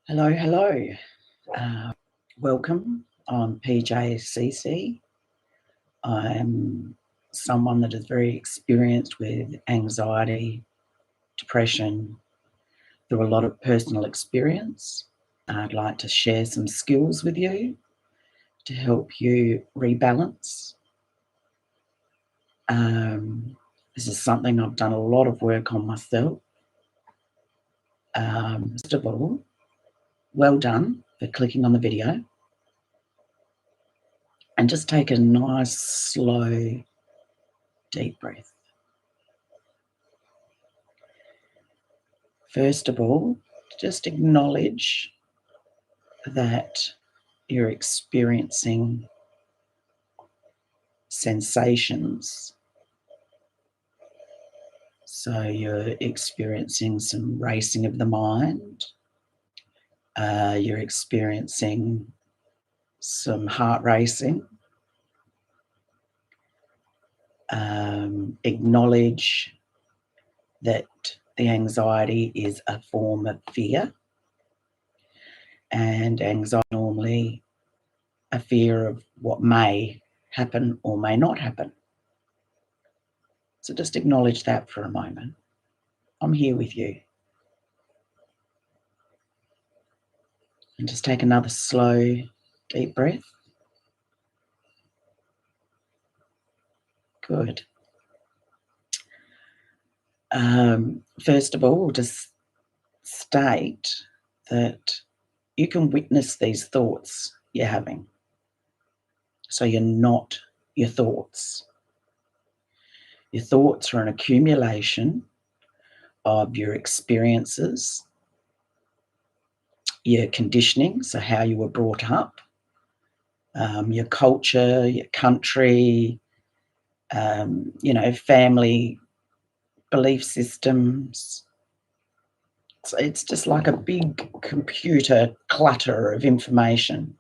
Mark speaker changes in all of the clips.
Speaker 1: Hello, hello. Welcome. I'm PJCC. I'm someone that is very experienced with anxiety, depression, through a lot of personal experience. I'd like to share some skills with you to help you rebalance. This is something I've done a lot of work on myself. First of all, well done for clicking on the video. And just take a nice, slow, deep breath. First of all, just acknowledge that you're experiencing sensations. So you're experiencing some racing of the mind. You're experiencing some heart racing. Acknowledge that the anxiety is a form of fear, and anxiety normally a fear of what may happen or may not happen. So just acknowledge that for a moment. I'm here with you. And just take another slow, deep breath. Good. First of all, just state that you can witness these thoughts you're having. So you're not your thoughts. Your thoughts are an accumulation of your experiences, your conditioning, so how you were brought up, your culture, your country, family belief systems. So it's just like a big computer clutter of information.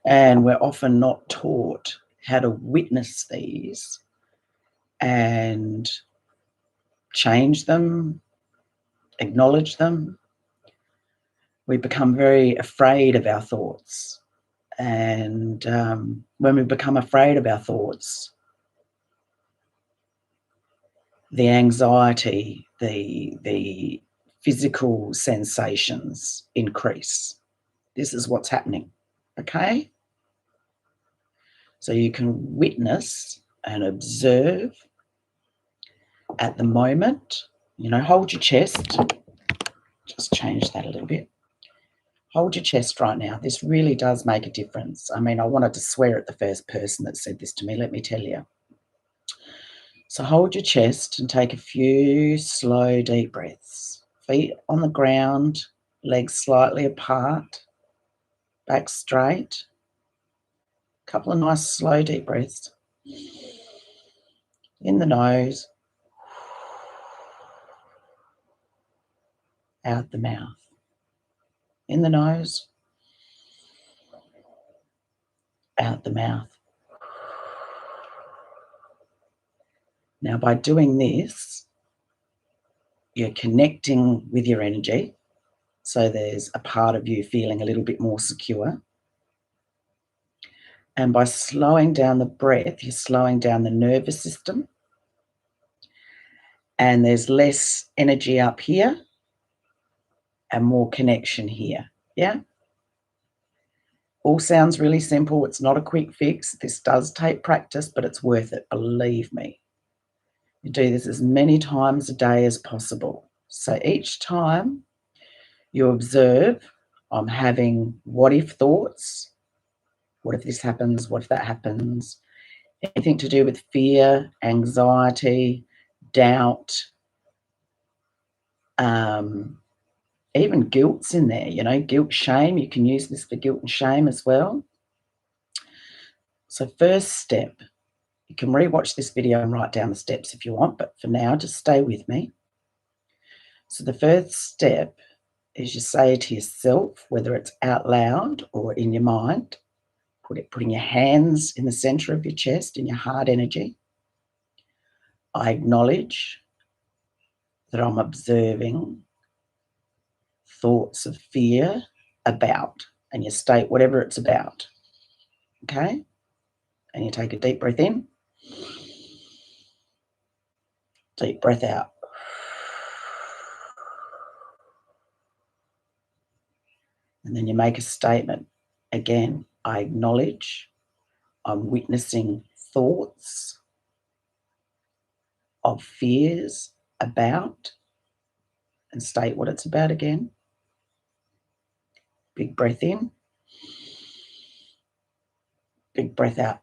Speaker 1: And we're often not taught how to witness these and change them, acknowledge them. We become very afraid of our thoughts. And when we become afraid of our thoughts, the anxiety, the physical sensations increase. This is what's happening, okay? So you can witness and observe at the moment. Hold your chest. Just change that a little bit. Hold your chest right now. This really does make a difference. I wanted to swear at the first person that said this to me, let me tell you. So hold your chest and take a few slow, deep breaths. Feet on the ground, legs slightly apart, back straight. A couple of nice, slow, deep breaths. In the nose, out the mouth. In the nose, out the mouth. Now, by doing this, you're connecting with your energy. So there's a part of you feeling a little bit more secure. And by slowing down the breath, you're slowing down the nervous system. And there's less energy up here and more connection here. Yeah? All sounds really simple. It's not a quick fix. This does take practice, but it's worth it. Believe me. You do this as many times a day as possible. So each time you observe, I'm having what if thoughts. What if this happens? What if that happens? Anything to do with fear, anxiety, doubt, even guilt's in there, guilt, shame. You can use this for guilt and shame as well. So first step, you can rewatch this video and write down the steps if you want, but for now, just stay with me. So the first step is you say to yourself, whether it's out loud or in your mind, putting your hands in the center of your chest, in your heart energy. I acknowledge that I'm observing thoughts of fear about, and you state whatever it's about, okay? And you take a deep breath in, deep breath out. And then you make a statement. Again, I acknowledge I'm witnessing thoughts of fears about, and state what it's about again. Big breath in, big breath out.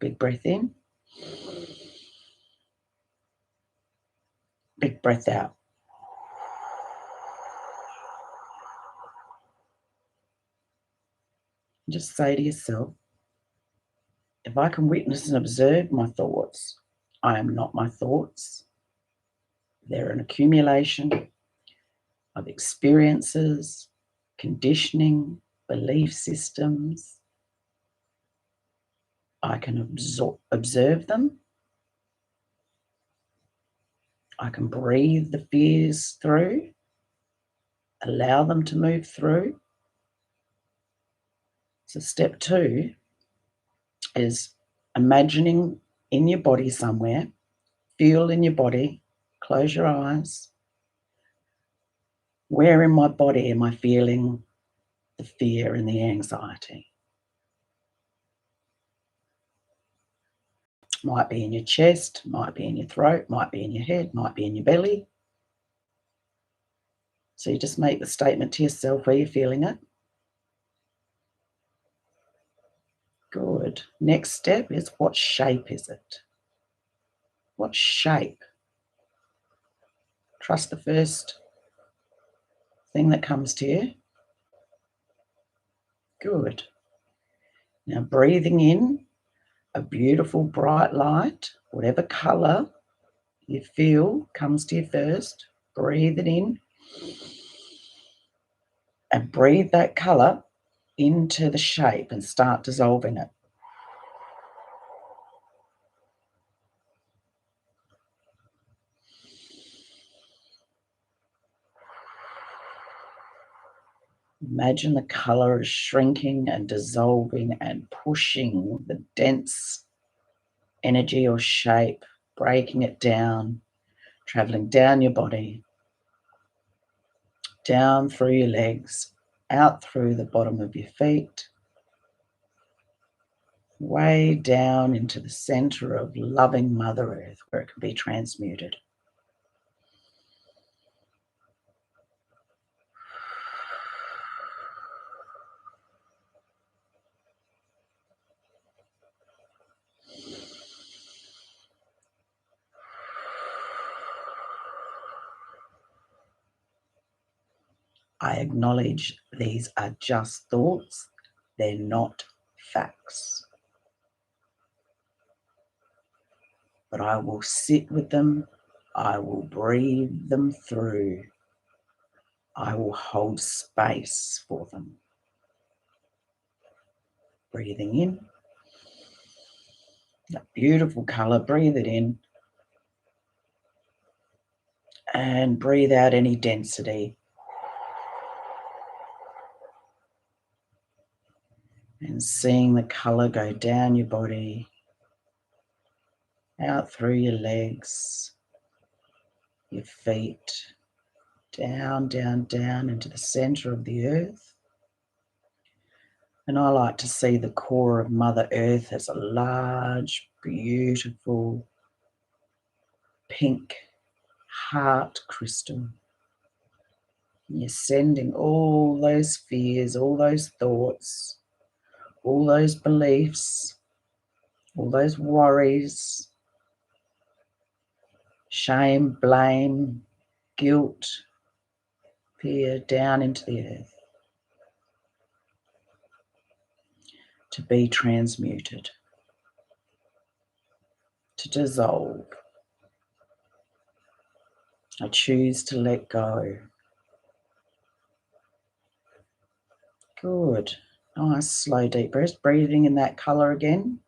Speaker 1: Big breath in, big breath out. Just say to yourself, if I can witness and observe my thoughts, I am not my thoughts. They're an accumulation of experiences, conditioning, belief systems. I can observe them. I can breathe the fears through, allow them to move through. So step 2 is imagining in your body somewhere, feel in your body, close your eyes. Where in my body am I feeling the fear and the anxiety? Might be in your chest, might be in your throat, might be in your head, might be in your belly. So you just make the statement to yourself where you're feeling it. Good. Next step is, what shape is it? What shape? Trust the first thing that comes to you. Good. Now breathing in a beautiful bright light, whatever colour you feel comes to you first, breathe it in and breathe that colour into the shape and start dissolving it. Imagine the colour is shrinking and dissolving and pushing the dense energy or shape, breaking it down, travelling down your body, down through your legs, out through the bottom of your feet, way down into the centre of loving Mother Earth where it can be transmuted. I acknowledge these are just thoughts, they're not facts. But I will sit with them, I will breathe them through, I will hold space for them. Breathing in, that beautiful colour, breathe it in, and breathe out any density. And seeing the colour go down your body, out through your legs, your feet, down, down, down into the centre of the earth. And I like to see the core of Mother Earth as a large, beautiful, pink heart crystal. And you're sending all those fears, all those thoughts, all those beliefs, all those worries, shame, blame, guilt, fear down into the earth to be transmuted, to dissolve. I choose to let go. Good. Nice, slow, deep breaths. Breathing in that colour again.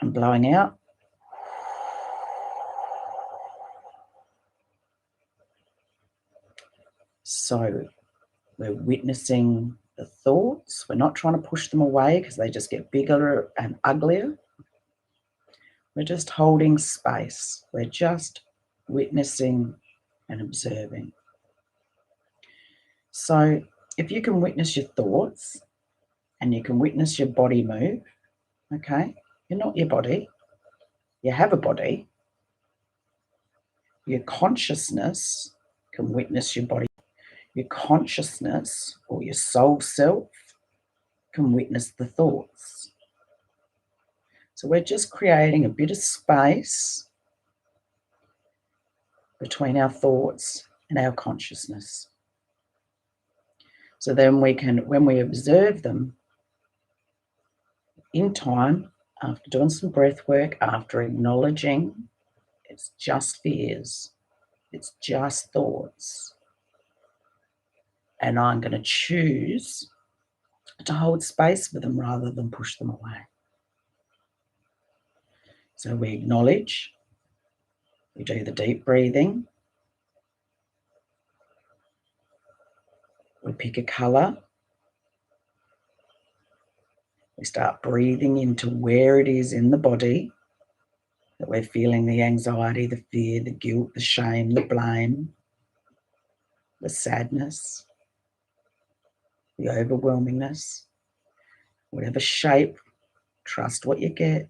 Speaker 1: And blowing out. So we're witnessing the thoughts. We're not trying to push them away because they just get bigger and uglier. We're just holding space. We're just witnessing and observing. So if you can witness your thoughts and you can witness your body move, okay, you're not your body. You have a body. Your consciousness can witness your body. Your consciousness or your soul self can witness the thoughts. So we're just creating a bit of space between our thoughts and our consciousness. So then we can, when we observe them in time, after doing some breath work, after acknowledging it's just fears, it's just thoughts, and I'm going to choose to hold space for them rather than push them away. So we acknowledge, we do the deep breathing, we pick a colour, we start breathing into where it is in the body that we're feeling the anxiety, the fear, the guilt, the shame, the blame, the sadness, the overwhelmingness, whatever shape, trust what you get,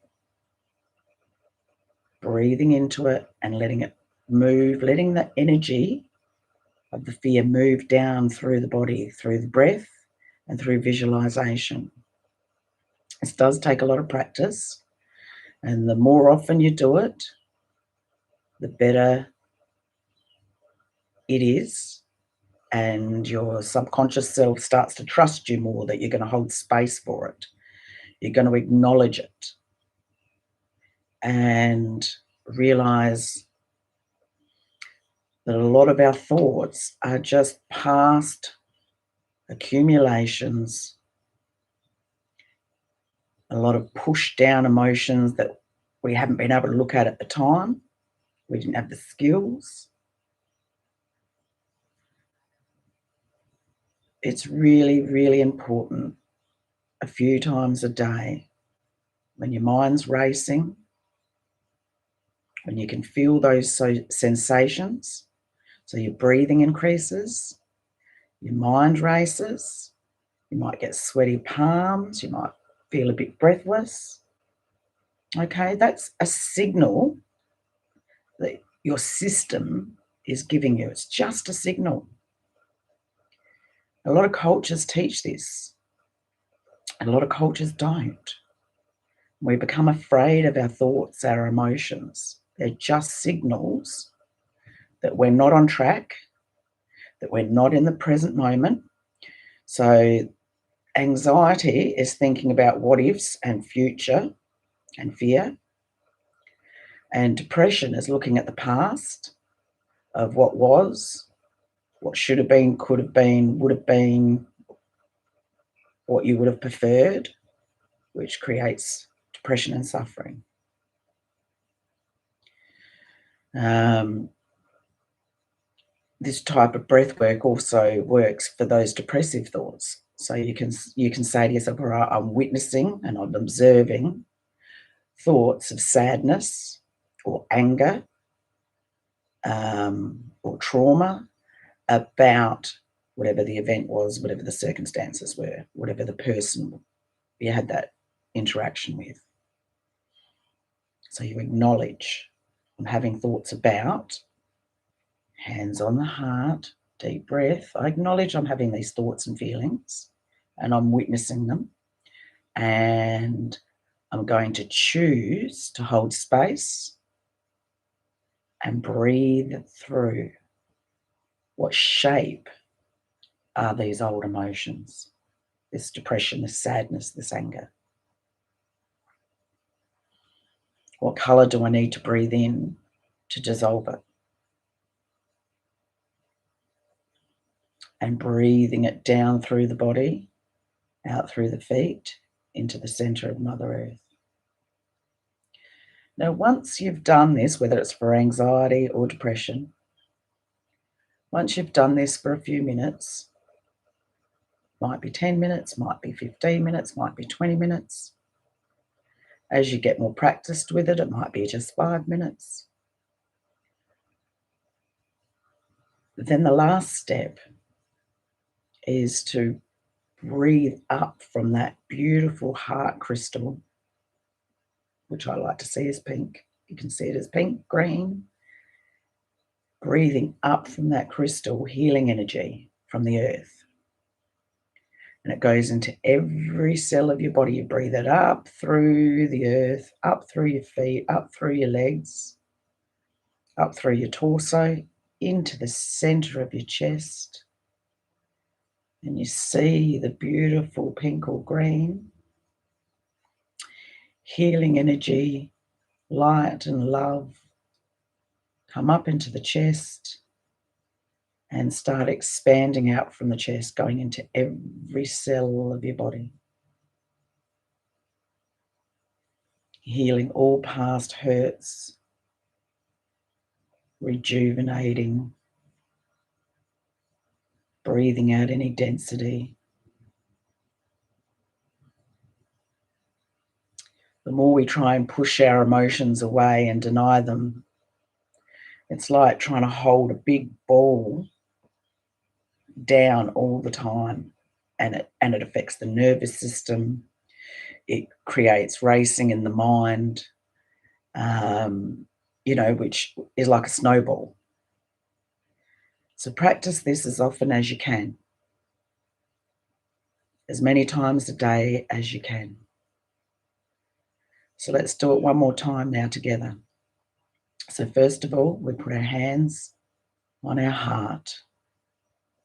Speaker 1: breathing into it and letting it move, letting the energy of the fear move down through the body, through the breath and through visualization. This does take a lot of practice, and the more often you do it, the better it is, and your subconscious self starts to trust you more, that you're going to hold space for it. You're going to acknowledge it and realize that a lot of our thoughts are just past accumulations, a lot of push down emotions that we haven't been able to look at the time. We didn't have the skills. It's really, really important a few times a day when your mind's racing, when you can feel those sensations. So your breathing increases, your mind races, you might get sweaty palms, you might feel a bit breathless. Okay, that's a signal that your system is giving you. It's just a signal. A lot of cultures teach this, and a lot of cultures don't. We become afraid of our thoughts, our emotions. They're just signals that we're not on track, that we're not in the present moment. So anxiety is thinking about what ifs and future and fear. And depression is looking at the past of what was, what should have been, could have been, would have been, what you would have preferred, which creates depression and suffering. This type of breath work also works for those depressive thoughts. So you can say to yourself, all right, I'm witnessing and I'm observing thoughts of sadness or anger or trauma about whatever the event was, whatever the circumstances were, whatever the person you had that interaction with. So you acknowledge, I'm having thoughts about, hands on the heart, deep breath. I acknowledge I'm having these thoughts and feelings and I'm witnessing them, and I'm going to choose to hold space and breathe through. What shape are these old emotions? This depression, this sadness, this anger. What color do I need to breathe in to dissolve it? and breathing it down through the body, out through the feet, into the center of Mother Earth. Now, once you've done this, whether it's for anxiety or depression, once you've done this for a few minutes, might be 10 minutes, might be 15 minutes, might be 20 minutes. As you get more practiced with it, it might be just 5 minutes. Then the last step is to breathe up from that beautiful heart crystal, which I like to see as pink. You can see it as pink, green. Breathing up from that crystal, healing energy from the earth. And it goes into every cell of your body. You breathe it up through the earth, up through your feet, up through your legs, up through your torso, into the center of your chest. And you see the beautiful pink or green healing energy, light and love come up into the chest and start expanding out from the chest, going into every cell of your body. Healing all past hurts, rejuvenating, breathing out any density. The more we try and push our emotions away and deny them, it's like trying to hold a big ball down all the time, and it affects the nervous system. It creates racing in the mind, which is like a snowball. So practice this as often as you can, as many times a day as you can. So let's do it one more time now together. So first of all, we put our hands on our heart.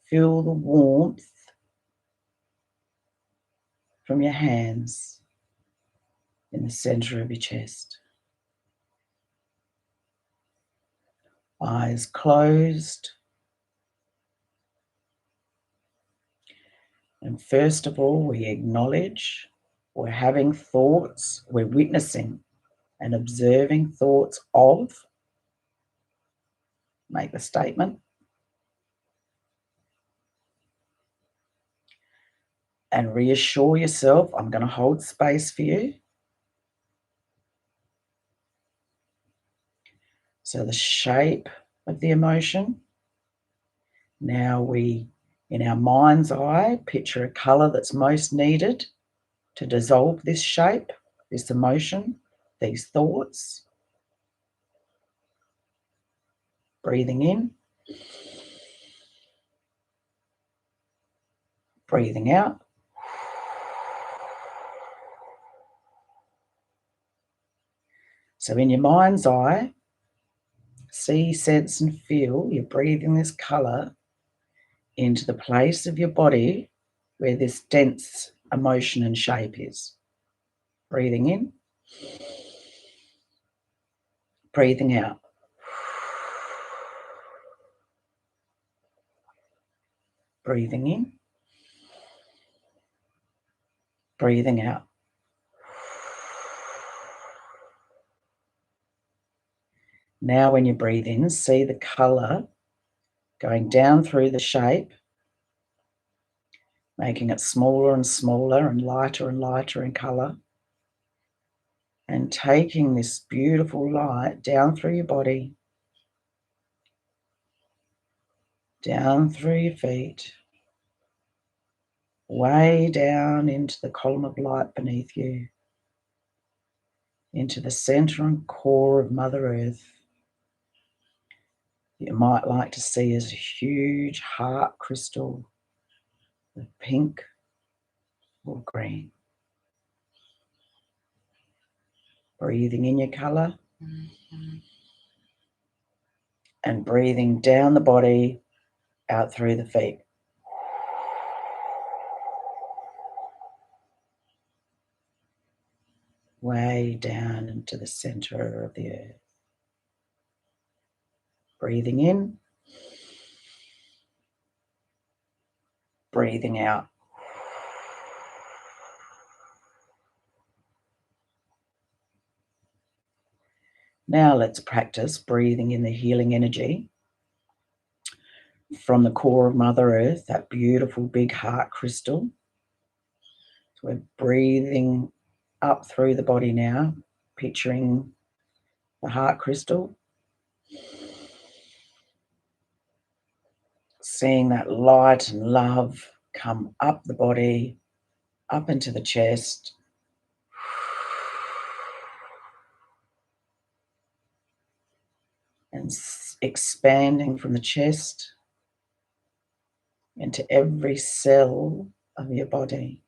Speaker 1: Feel the warmth from your hands in the center of your chest. Eyes closed. And first of all, we acknowledge we're having thoughts, we're witnessing and observing thoughts of. Make the statement. And reassure yourself, I'm going to hold space for you. So the shape of the emotion. Now we, in our mind's eye, picture a colour that's most needed to dissolve this shape, this emotion, these thoughts. Breathing in. Breathing out. So in your mind's eye, see, sense and feel you're breathing this colour into the place of your body where this dense emotion and shape is. Breathing in. Breathing out. Breathing in. Breathing out. Now when you breathe in, see the colour going down through the shape, making it smaller and smaller and lighter in colour, and taking this beautiful light down through your body, down through your feet, way down into the column of light beneath you, into the centre and core of Mother Earth. You might like to see as a huge heart crystal of pink or green. Breathing in your colour and breathing down the body, out through the feet. Way down into the centre of the earth. Breathing in. breathing out. Now let's practice breathing in the healing energy from the core of Mother Earth, that beautiful big heart crystal. So we're breathing up through the body now, picturing the heart crystal, seeing that light and love come up the body, up into the chest, and expanding from the chest into every cell of your body.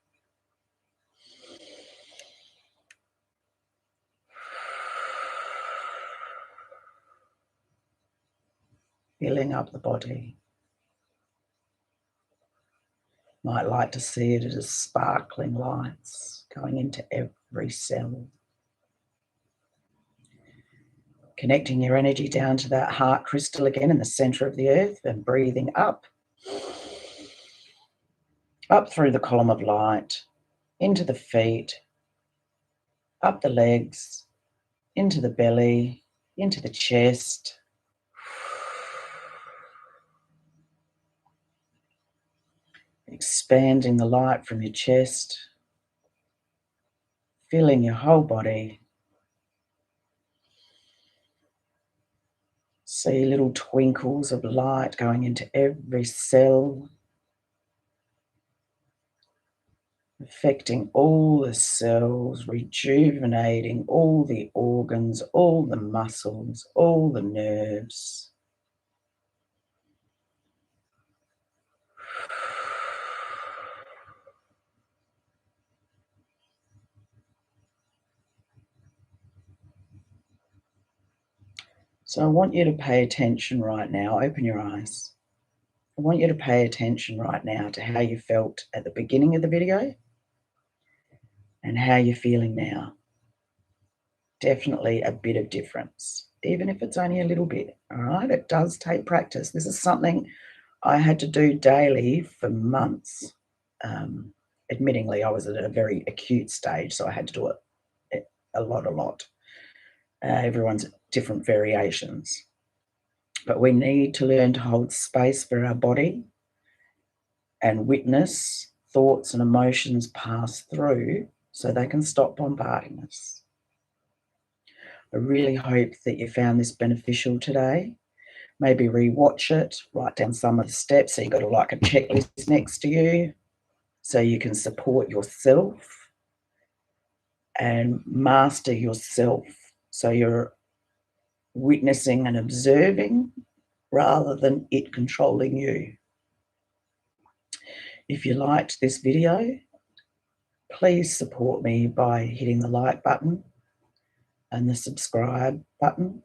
Speaker 1: Filling up the body. Might like to see it as sparkling lights going into every cell. Connecting your energy down to that heart crystal again in the center of the earth and breathing up through the column of light, into the feet, up the legs, into the belly, into the chest. Expanding the light from your chest, filling your whole body. See little twinkles of light going into every cell, affecting all the cells, rejuvenating all the organs, all the muscles, all the nerves. So I want you to pay attention right now. Open your eyes. I want you to pay attention right now to how you felt at the beginning of the video and how you're feeling now. Definitely a bit of difference, even if it's only a little bit, all right? It does take practice. This is something I had to do daily for months. Admittingly, I was at a very acute stage, so I had to do it a lot. Everyone's different variations. But we need to learn to hold space for our body and witness thoughts and emotions pass through so they can stop bombarding us. I really hope that you found this beneficial today. Maybe re-watch it, write down some of the steps. So you've got like a checklist next to you so you can support yourself and master yourself. So you're witnessing and observing rather than it controlling you. If you liked this video, please support me by hitting the like button and the subscribe button.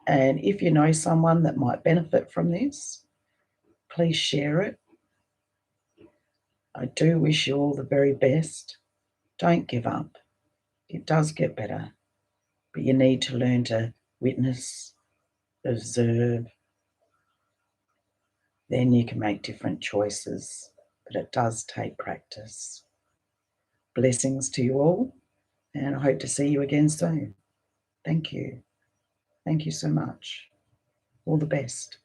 Speaker 1: And if you know someone that might benefit from this, please share it. I do wish you all the very best. Don't give up. It does get better, but you need to learn to witness, observe. Then you can make different choices, but it does take practice. Blessings to you all, and I hope to see you again soon. Thank you. Thank you so much. All the best.